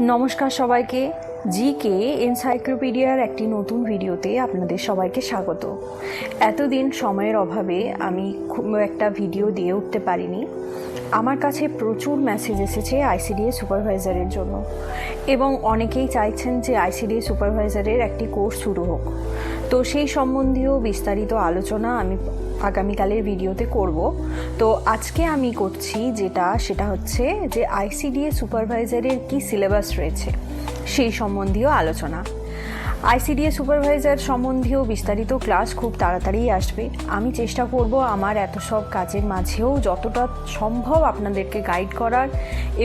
নমস্কার সবাইকে। জিকে এনসাইক্লোপিডিয়ার একটি নতুন ভিডিওতে আপনাদের সবাইকে স্বাগত। এতদিন সময়ের অভাবে আমি খুব একটা ভিডিও দিয়ে উঠতে পারিনি। আমার কাছে প্রচুর মেসেজ এসেছে আইসিডিএস সুপারভাইজারের জন্য, এবং অনেকেই চাইছেন যে আইসিডিএস সুপারভাইজারের একটি কোর্স শুরু হোক। তো সেই সম্বন্ধীয় বিস্তারিত আলোচনা আমি আগামীকালের ভিডিওতে করব। তো আজকে আমি করছি সেটা হচ্ছে যে আইসিডিএস সুপারভাইজারের কি সিলেবাস রয়েছে সেই সম্বন্ধীয় আলোচনা। আইসিডিএস সুপারভাইজার সম্বন্ধীয় বিস্তারিত ক্লাস খুব তাড়াতাড়ি আসবে। আমি চেষ্টা করব আমার এত সব কাজের মাঝেও যতটা সম্ভব আপনাদেরকে গাইড করার,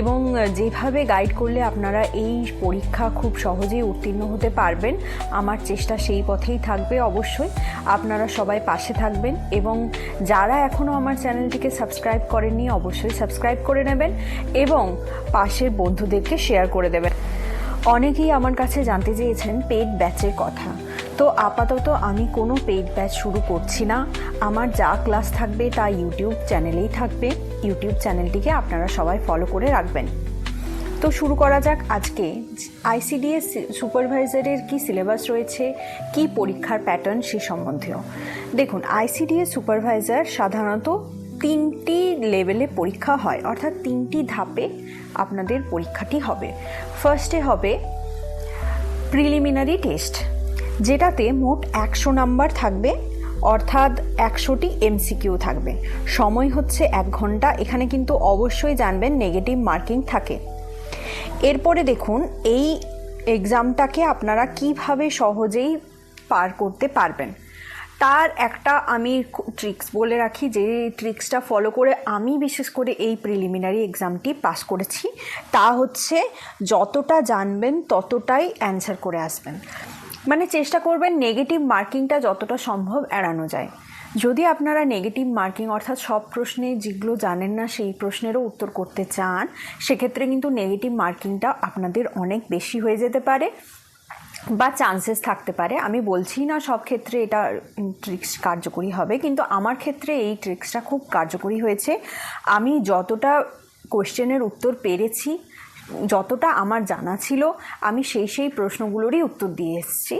এবং যেভাবে গাইড করলে আপনারা এই পরীক্ষা খুব সহজেই উত্তীর্ণ হতে পারবেন, আমার চেষ্টা সেই পথেই থাকবে। অবশ্যই আপনারা সবাই পাশে থাকবেন, এবং যারা এখনও আমার চ্যানেলটিকে সাবস্ক্রাইব করেননি অবশ্যই সাবস্ক্রাইব করে নেবেন এবং পাশের বন্ধুদেরকে শেয়ার করে দেবেন। অনেকেই আমার কাছে জানতে চেয়েছেন পেইড ব্যাচের কথা। তো আপাতত আমি কোনো পেইড ব্যাচ শুরু করছি না। আমার যা ক্লাস থাকবে তা ইউটিউব চ্যানেলেই থাকবে। ইউটিউব চ্যানেলটিকে আপনারা সবাই ফলো করে রাখবেন। তো শুরু করা যাক আজকে আইসিডিএস সুপারভাইজারের কি সিলেবাস রয়েছে, কি পরীক্ষার প্যাটার্ন সে সম্বন্ধেও। দেখুন, আইসিডিএস সুপারভাইজার সাধারণত 3টি লেভেলে পরীক্ষা হয়, অর্থাৎ 3টি ধাপে আপনাদের পরীক্ষাটি হবে। ফার্স্টে হবে প্রিলিমিনারি টেস্ট, যেটাতে মোট 100 নাম্বার থাকবে, অর্থাৎ 100টি এমসিকিউ থাকবে। সময় হচ্ছে 1 ঘন্টা। এখানে কিন্তু অবশ্যই জানবেন নেগেটিভ মার্কিং থাকে। এরপরে দেখুন এই এক্সামটাকে আপনারা কিভাবে সহজেই পার করতে পারবেন তার একটা আমি ট্রিক্স বলে রাখি, যে ট্রিক্সটা ফলো করে আমি বিশেষ করে এই প্রিলিমিনারি এক্সামটি পাস করেছি। তা হচ্ছে যতটা জানবেন ততটাই অ্যান্সার করে আসবেন। মানে চেষ্টা করবেন নেগেটিভ মার্কিংটা যতটা সম্ভব এড়ানো যায়। যদি আপনারা নেগেটিভ মার্কিং অর্থাৎ সব প্রশ্নে যেগুলো জানেন না সেই প্রশ্নেরও উত্তর করতে চান, সেক্ষেত্রে কিন্তু নেগেটিভ মার্কিংটা আপনাদের অনেক বেশি হয়ে যেতে পারে বা চান্সেস থাকতে পারে। আমি বলছি না সব ক্ষেত্রে এটা ট্রিক্স কার্যকরী হবে, কিন্তু আমার ক্ষেত্রে এই ট্রিক্সটা খুব কার্যকরী হয়েছে। আমি যতটা কোশ্চেনের উত্তর পেরেছি, যতটা আমার জানা ছিল, আমি সেই প্রশ্নগুলোরই উত্তর দিয়ে এসেছি।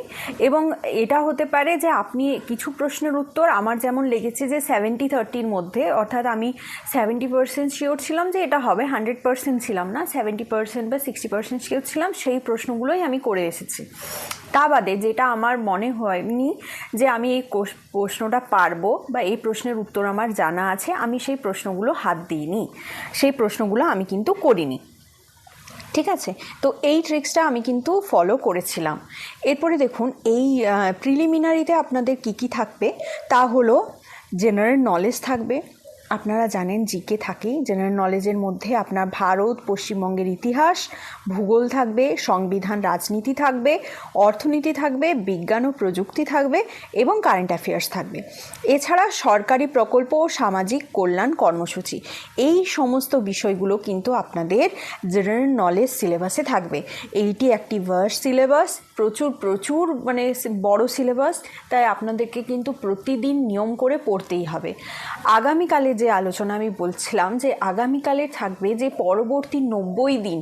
এবং এটা হতে পারে যে আপনি কিছু প্রশ্নের উত্তর আমার যেমন লেগেছে যে 70-30-র মধ্যে, অর্থাৎ আমি 70% শিওর ছিলাম যে এটা হবে, 100% ছিলাম না, 70% বা 60% শিওর ছিলাম, সেই প্রশ্নগুলোই আমি করে এসেছি। তা বাদে যেটা আমার মনে হয়নি যে আমি এই প্রশ্নটা পারবো বা এই প্রশ্নের উত্তর আমার জানা আছে, আমি সেই প্রশ্নগুলো হাত দিইনি, সেই প্রশ্নগুলো আমি কিন্তু করিনি। ঠিক আছে, তো এই ট্রিক্সটা আমি কিন্তু ফলো করেছিলাম। এরপরে দেখুন এই প্রিলিমিনারিতে আপনাদের কি থাকবে, তা হলো জেনারেল নলেজ থাকবে। আপনারা জানেন জিকে থাকেই। জেনারেল নলেজের মধ্যে আপনার ভারত, পশ্চিমবঙ্গের ইতিহাস, ভূগোল থাকবে, সংবিধান, রাজনীতি থাকবে, অর্থনীতি থাকবে, বিজ্ঞান ও প্রযুক্তি থাকবে এবং কারেন্ট অ্যাফেয়ার্স থাকবে। এছাড়া সরকারি প্রকল্প ও সামাজিক কল্যাণ কর্মসূচি, এই সমস্ত বিষয়গুলো কিন্তু আপনাদের জেনারেল নলেজ সিলেবাসে থাকবে। এইটি একটি ভার্স সিলেবাস, প্রচুর মানে বড় সিলেবাস, তাই আপনাদেরকে কিন্তু প্রতিদিন নিয়ম করে পড়তেই হবে। আগামীকালে যে আলোচনা আমি বলছিলাম, যে আগামীকালে থাকবে যে পরবর্তী 90 দিন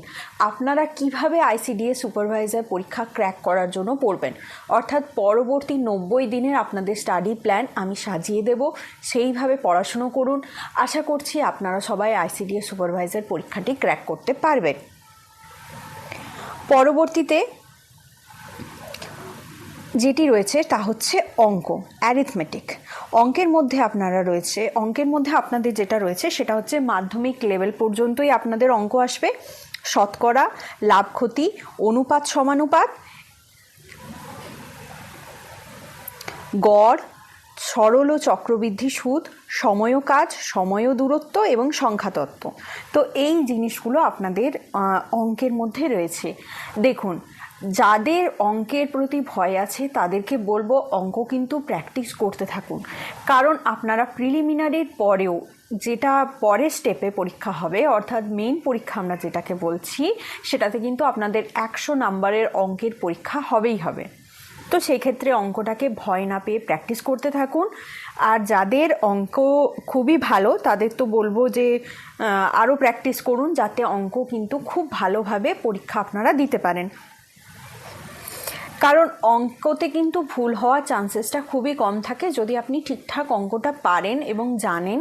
আপনারা কিভাবে আইসিডিএস সুপারভাইজার পরীক্ষা ক্র্যাক করার জন্য পড়বেন, অর্থাৎ পরবর্তী 90 দিনের আপনাদের স্টাডি প্ল্যান আমি সাজিয়ে দেব। সেইভাবে পড়াশুনো করুন। আশা করছি আপনারা সবাই আইসিডিএস সুপারভাইজার পরীক্ষাটি ক্র্যাক করতে পারবেন। পরবর্তীতে যেটি রয়েছে তা হচ্ছে অঙ্ক, অ্যারিথমেটিক। অঙ্কের মধ্যে আপনাদের যেটা রয়েছে সেটা হচ্ছে মাধ্যমিক লেভেল পর্যন্তই আপনাদের অঙ্ক আসবে। শতকরা, লাভ ক্ষতি, অনুপাত সমানুপাত, গড়, সরল ও চক্রবৃদ্ধি সুদ, সময় ও কাজ, সময় ও দূরত্ব এবং সংখ্যাতত্ত্ব। তো এই জিনিসগুলো আপনাদের অঙ্কের মধ্যে রয়েছে। দেখুন, যাদের অঙ্কের প্রতি ভয় আছে তাদেরকে বলবো অঙ্ক কিন্তু প্র্যাকটিস করতে থাকুন, কারণ আপনারা প্রিলিমিনারির পরেও যেটা পরের স্টেপে পরীক্ষা হবে, অর্থাৎ মেইন পরীক্ষা আমরা যেটাকে বলছি, সেটাতে কিন্তু আপনাদের 100 নাম্বারের অঙ্কের পরীক্ষা হবেই হবে। তো সেই ক্ষেত্রে অঙ্কটাকে ভয় না পেয়ে প্র্যাকটিস করতে থাকুন। আর যাদের অঙ্ক খুবই ভালো তাদের তো বলবো যে আরও প্র্যাকটিস করুন, যাতে অঙ্ক কিন্তু খুব ভালোভাবে পরীক্ষা আপনারা দিতে পারেন। কারণ অঙ্কতে কিন্তু ভুল হওয়ার চান্সেসটা খুবই কম থাকে যদি আপনি ঠিকঠাক অঙ্কটা পারেন এবং জানেন।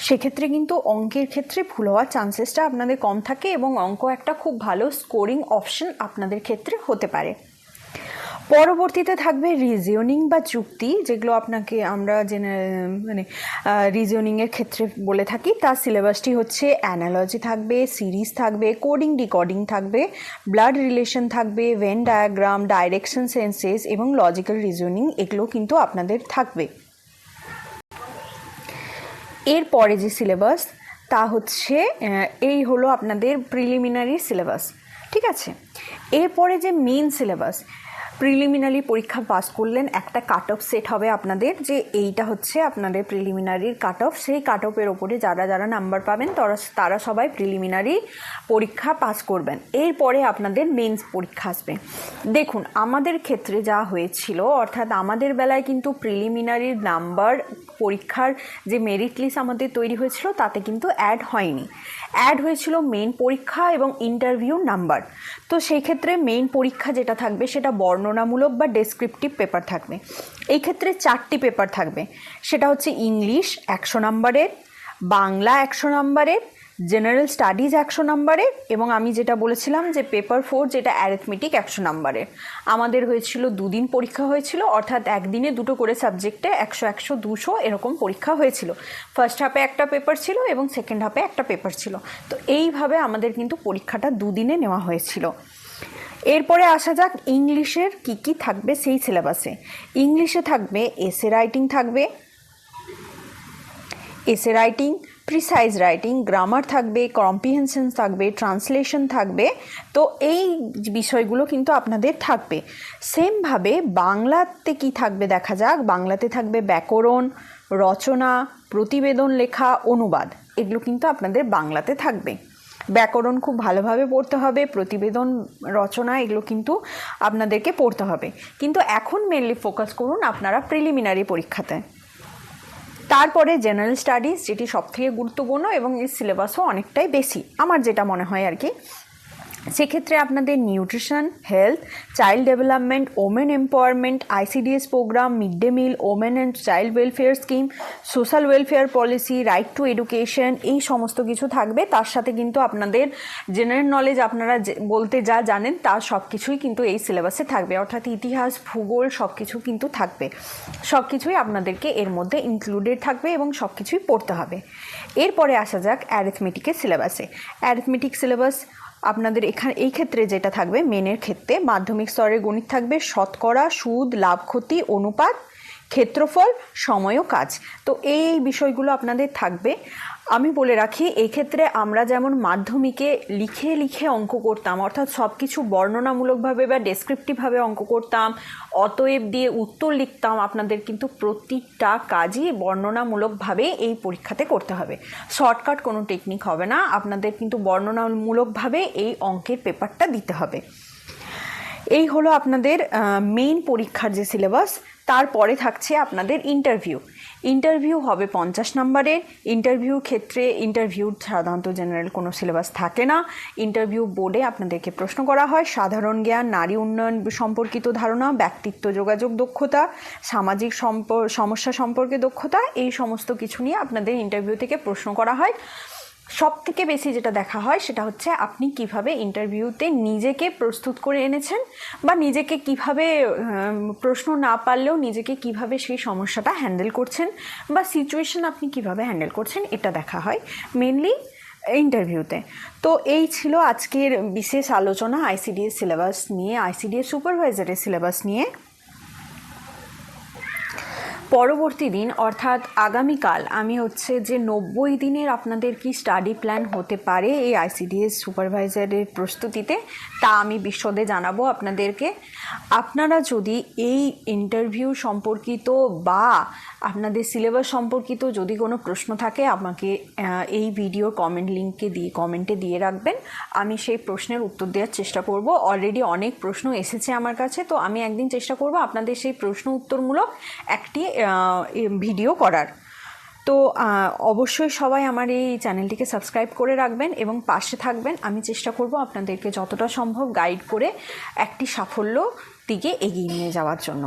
সেক্ষেত্রে কিন্তু অঙ্কের ক্ষেত্রে ভুল হওয়ার চান্সেসটা আপনাদের কম থাকে এবং অঙ্ক একটা খুব ভালো স্কোরিং অপশন আপনাদের ক্ষেত্রে হতে পারে। পরবর্তীতে থাকবে রিজনিং বা যুক্তি, যেগুলো আপনাকে আমরা রিজনিংয়ের ক্ষেত্রে বলে থাকি। তার সিলেবাসটি হচ্ছে অ্যানালজি থাকবে, সিরিজ থাকবে, কোডিং ডিকোডিং থাকবে, ব্লাড রিলেশন থাকবে, ভেন ডায়াগ্রাম, ডাইরেকশন সেন্সেস এবং লজিক্যাল রিজনিং, এগুলো কিন্তু আপনাদের থাকবে। এরপরে যে সিলেবাস তা হচ্ছে এই হলো আপনাদের প্রিলিমিনারি সিলেবাস, ঠিক আছে। এরপরে যে মেন সিলেবাস, প্রিলিমিনারি পরীক্ষা পাস করলেন একটা কাট অফ সেট হবে আপনাদের, যে এইটা হচ্ছে আপনাদের প্রিলিমিনারির কাট অফ। সেই কাট অফের ওপরে যারা যারা নাম্বার পাবেন তারা সবাই প্রিলিমিনারি পরীক্ষা পাস করবেন। এরপরে আপনাদের মেন্স পরীক্ষা আসবে। দেখুন আমাদের ক্ষেত্রে যা হয়েছিল, অর্থাৎ আমাদের বেলায় কিন্তু প্রিলিমিনারির নাম্বার পরীক্ষার যে মেরিট লিস্ট আমাদের তৈরি হয়েছিল তাতে কিন্তু অ্যাড হয়নি, অ্যাড হয়েছিল মেইন পরীক্ষা এবং ইন্টারভিউ নাম্বার। তো সেই ক্ষেত্রে মেইন পরীক্ষা যেটা থাকবে সেটা বর্ণনামূলক বা ডেসক্রিপটিভ পেপার থাকবে। এই ক্ষেত্রে 4টি পেপার থাকবে, সেটা হচ্ছে ইংলিশ 100 নম্বরের, বাংলা 100 নম্বরের, জেনারেল স্টাডিজ 100 নম্বরের এবং আমি যেটা বলেছিলাম যে পেপার 4 যেটা অ্যারিথমেটিক 100 নম্বরের। আমাদের হয়েছিল 2 দিন পরীক্ষা হয়েছিল, অর্থাৎ একদিনে 2টো করে সাবজেক্টে 100 100 200 এরকম পরীক্ষা হয়েছিল। ফার্স্ট হাফে একটা পেপার ছিল এবং সেকেন্ড হাফে একটা পেপার ছিল। তো এইভাবে আমাদের কিন্তু পরীক্ষাটা 2 দিনে নেওয়া হয়েছিল। এরপরে আসা যাক ইংলিশের কি কি থাকবে সেই সিলেবাসে। ইংলিশে থাকবে এসে রাইটিং থাকবে, essay writing, precise writing, grammar থাকবে, কম্প্রিহেনশন থাকবে, ট্রান্সলেশন থাকবে। তো এই বিষয়গুলো কিন্তু আপনাদের থাকবে। সেমভাবে বাংলাতে কি থাকবে দেখা যাক। বাংলাতে থাকবে ব্যাকরণ, রচনা, প্রতিবেদন লেখা, অনুবাদ, এগুলো কিন্তু আপনাদের বাংলাতে থাকবে। ব্যাকরণ খুব ভালোভাবে পড়তে হবে, প্রতিবেদন, রচনা এগুলো কিন্তু আপনাদেরকে পড়তে হবে। কিন্তু এখন মেনলি ফোকাস করুন আপনারা প্রিলিমিনারি পরীক্ষাতে। তারপরে জেনারেল স্টাডিজ, যেটি সবথেকে গুরুত্বপূর্ণ এবং এর সিলেবাসও অনেকটাই বেশি আমার যেটা মনে হয় আর কি। সেক্ষেত্রে আপনাদের nutrition, health, child development, women empowerment, ICDS programme, mid day meal, women and child welfare scheme, social welfare policy, right to education, এই সমস্ত কিছু থাকবে। তার সাথে কিন্তু আপনাদের জেনারেল নলেজ আপনারা বলতে যা জানেন তার সব কিছুই কিন্তু এই সিলেবাসে থাকবে, অর্থাৎ ইতিহাস, ভূগোল সব কিছু কিন্তু থাকবে। সব কিছুই আপনাদেরকে এর মধ্যে ইনক্লুডেড থাকবে এবং সব কিছুই পড়তে হবে। এরপরে আসা যাক অ্যারিথমেটিকের সিলেবাসে। অ্যারিথমেটিক সিলেবাস আপনাদের এই ক্ষেত্রে যেটা থাকবে, মেনের ক্ষেত্রে মাধ্যমিক স্তরের গণিত থাকবে, শতকরা, সুদ, লাভ ক্ষতি, অনুপাত, ক্ষেত্রফল, সময় ও কাজ। তো এই বিষয়গুলো আপনাদের থাকবে। আমি বলে রাখি এই ক্ষেত্রে আমরা যেমন মাধ্যমিকে লিখে লিখে অঙ্ক করতাম, অর্থাৎ সব কিছু বর্ণনামূলকভাবে বা ডেসক্রিপটিভভাবে অঙ্ক করতাম, অতএব দিয়ে উত্তর লিখতাম, আপনাদের কিন্তু প্রতিটা কাজই বর্ণনামূলকভাবে এই পরীক্ষাতে করতে হবে। শর্টকাট কোনো টেকনিক হবে না, আপনাদের কিন্তু বর্ণনামূলকভাবে এই অঙ্কের পেপারটা দিতে হবে। এই হলো আপনাদের মেইন পরীক্ষার যে সিলেবাস। তারপরে থাকছে আপনাদের ইন্টারভিউ হবে 50 নম্বরের। ইন্টারভিউর ক্ষেত্রে সাধারণত জেনারেল কোনো সিলেবাস থাকে না। ইন্টারভিউ বোর্ডে আপনাদেরকে প্রশ্ন করা হয় সাধারণ জ্ঞান, নারী উন্নয়ন সম্পর্কিত ধারণা, ব্যক্তিত্ব, যোগাযোগ দক্ষতা, সামাজিক সমস্যা সম্পর্কে দক্ষতা, এই সমস্ত কিছু নিয়ে আপনাদের ইন্টারভিউ থেকে প্রশ্ন করা হয়। সব থেকে বেশি যেটা দেখা হয় সেটা হচ্ছে আপনি কিভাবে ইন্টারভিউতে নিজেকে প্রস্তুত করে এনেছেন, বা নিজেকে কিভাবে প্রশ্ন না পারলেও নিজেকে কিভাবে সেই সমস্যাটা হ্যান্ডেল করছেন, বা সিচুয়েশন আপনি কিভাবে হ্যান্ডেল করছেন, এটা দেখা হয় মেনলি ইন্টারভিউতে। তো এই ছিল আজকের বিশেষ আলোচনা আইসিডিএস সিলেবাস নিয়ে, আইসিডিএস সুপারভাইজারের সিলেবাস নিয়ে। পরবর্তী দিন অর্থাৎ আগামীকাল আমি হচ্ছে যে 90 দিনের আপনাদের কি স্টাডি প্ল্যান হতে পারে এই আইসিডিএস সুপারভাইজারের প্রস্তুতিতে, তা আমি বিশদে জানাবো আপনাদেরকে। আপনারা যদি এই ইন্টারভিউ সম্পর্কিত বা আপনাদের সিলেবাস সম্পর্কিত যদি কোনো প্রশ্ন থাকে আমাকে এই ভিডিওর কমেন্টে দিয়ে রাখবেন, আমি সেই প্রশ্নের উত্তর দেওয়ার চেষ্টা করব। অলরেডি অনেক প্রশ্ন এসেছে আমার কাছে, তো আমি একদিন চেষ্টা করব আপনাদের সেই প্রশ্ন উত্তরমূলক একটি ভিডিও করার। তো অবশ্যই সবাই আমার এই চ্যানেলটিকে সাবস্ক্রাইব করে রাখবেন এবং পাশে থাকবেন। আমি চেষ্টা করব আপনাদেরকে যতটা সম্ভব গাইড করে একটি সাফল্য দিকে এগিয়ে নিয়ে যাওয়ার জন্য।